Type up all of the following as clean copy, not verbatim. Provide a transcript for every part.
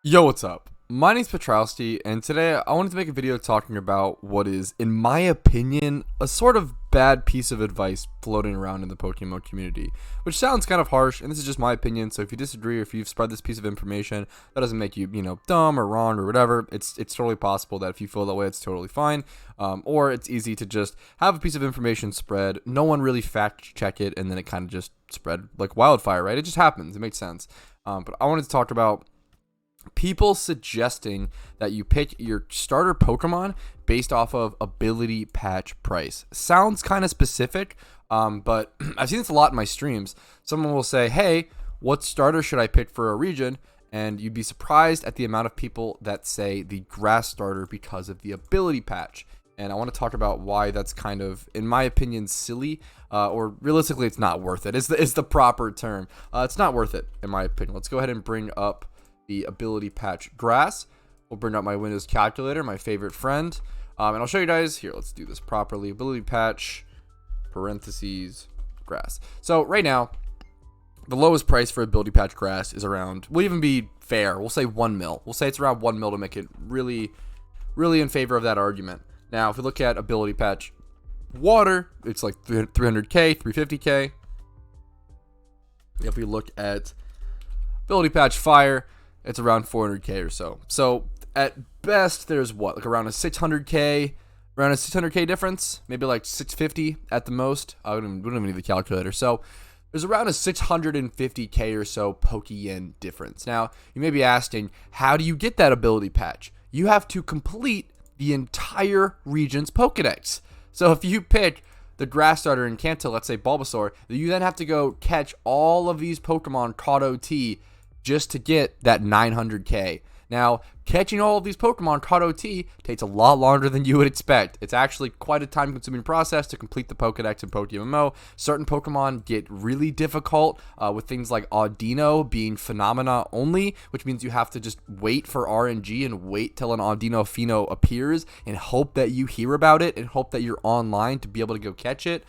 Yo, what's up? My name's Patrouski, and today I wanted to make a video talking about what is, in my opinion, a sort of bad piece of advice floating around in the PokeMMO community, which sounds kind of harsh, and this is just my opinion, so if you disagree or if you've spread this piece of information, that doesn't make you, dumb or wrong or whatever. It's totally possible that if you feel that way, it's totally fine, or it's easy to just have a piece of information spread, no one really fact check it, and then it kind of just spread like wildfire, right? It just happens. It makes sense. But I wanted to talk about people suggesting that you pick your starter Pokemon based off of ability patch price. Sounds kind of specific, but I've seen this a lot in my streams. Someone will say, hey, what starter should I pick for a region? And you'd be surprised at the amount of people that say the grass starter because of the ability patch. And I want to talk about why that's kind of, in my opinion, silly, or realistically, it's not worth it. It's the proper term. It's not worth it, in my opinion. Let's go ahead and bring up the ability patch grass. We'll bring up my Windows calculator, my favorite friend, and I'll show you guys here. Let's do this properly. Ability patch parentheses grass. So right now the lowest price for ability patch grass is around, we'll even be fair, we'll say 1 mil. We'll say it's around 1 mil to make it really in favor of that argument. Now if we look at ability patch water, it's like 300k 350k. If we look at ability patch fire, it's around 400k or so. So at best, there's what, like around a 600k difference, maybe like 650 at the most. We don't even need the calculator. So there's around a 650k or so Pokeyen difference. Now you may be asking, how do you get that ability patch? You have to complete the entire region's Pokedex. So if you pick the grass starter in Kanto, let's say Bulbasaur, you then have to go catch all of these Pokemon caught OT just to get that 900k. Now, catching all of these Pokemon caught OT takes a lot longer than you would expect. It's actually quite a time-consuming process to complete the Pokedex in PokeMMO. Certain Pokemon get really difficult with things like Audino being phenomena only, which means you have to just wait for RNG and wait till an Audino Pheno appears and hope that you hear about it and hope that you're online to be able to go catch it.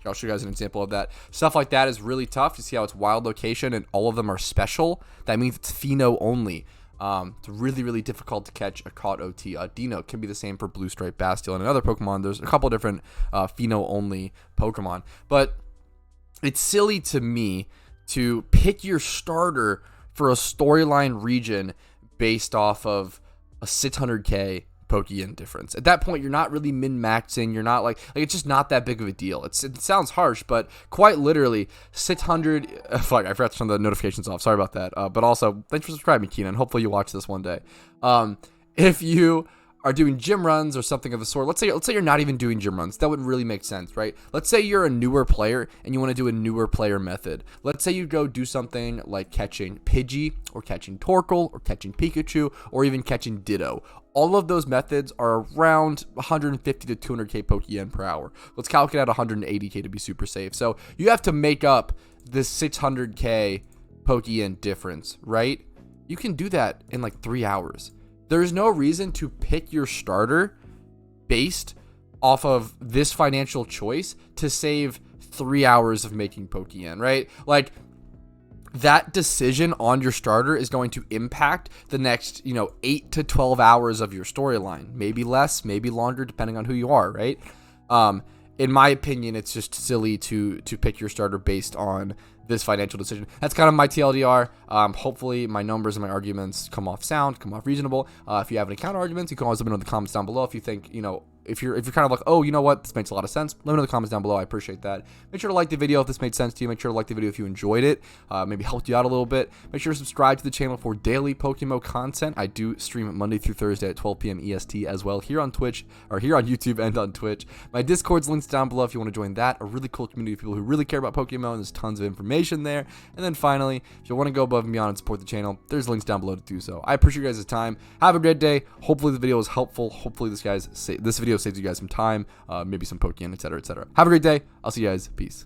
I'll show you guys an example of that. Stuff like that is really tough. You see how it's wild location and all of them are special? That means it's Pheno only. It's really difficult to catch a caught OT. Dino can be the same for Blue Stripe Bastille and another Pokemon. There's a couple different Pheno only Pokemon. But it's silly to me to pick your starter for a storyline region based off of a 600k Pokeyen difference. At that point, you're not really min-maxing. You're not like it's just not that big of a deal. It sounds harsh, but quite literally 600. Fuck, I forgot to turn the notifications off. Sorry about that. But also, thanks for subscribing, Keenan. Hopefully you watch this one day. If you are doing gym runs or something of the sort, let's say you're not even doing gym runs, that would really make sense, right? Let's say you're a newer player and you want to do a newer player method. Let's say you go do something like catching Pidgey or catching Torkoal or catching Pikachu or even catching Ditto. All of those methods are around 150 to 200k Pokeyen per hour. Let's calculate at 180k to be super safe. So you have to make up this 600k Pokeyen difference, right? You can do that in like 3 hours. There's no reason to pick your starter based off of this financial choice to save 3 hours of making Pokeyen, right? Like, that decision on your starter is going to impact the next, 8 to 12 hours of your storyline. Maybe less, maybe longer, depending on who you are, right? In my opinion, it's just silly to pick your starter based on this financial decision. That's kind of my TLDR. Hopefully my numbers and my arguments come off sound, come off reasonable. If you have any counter arguments, you can always let me know in the comments down below. If you think, if you're kind of like, oh, you know what, this makes a lot of sense, let me know in the comments down below. I appreciate that. Make sure to like the video if this made sense to you. Make sure to like the video if you enjoyed it, maybe helped you out a little bit. Make sure to subscribe to the channel for daily PokeMMO content. I do stream Monday through Thursday at 12 p.m. EST as well here on Twitch, or here on YouTube and on Twitch. My Discord's links down below if you want to join that. A really cool community of people who really care about Pokemon. There's tons of information there. And then finally, if you want to go above and beyond and support the channel, there's links down below to do so. I appreciate you guys' time. Have a great day. Hopefully the video was helpful. Hopefully this video saves you guys some time, maybe some Pokeyen, etc., etc. Have a great day. I'll see you guys. Peace.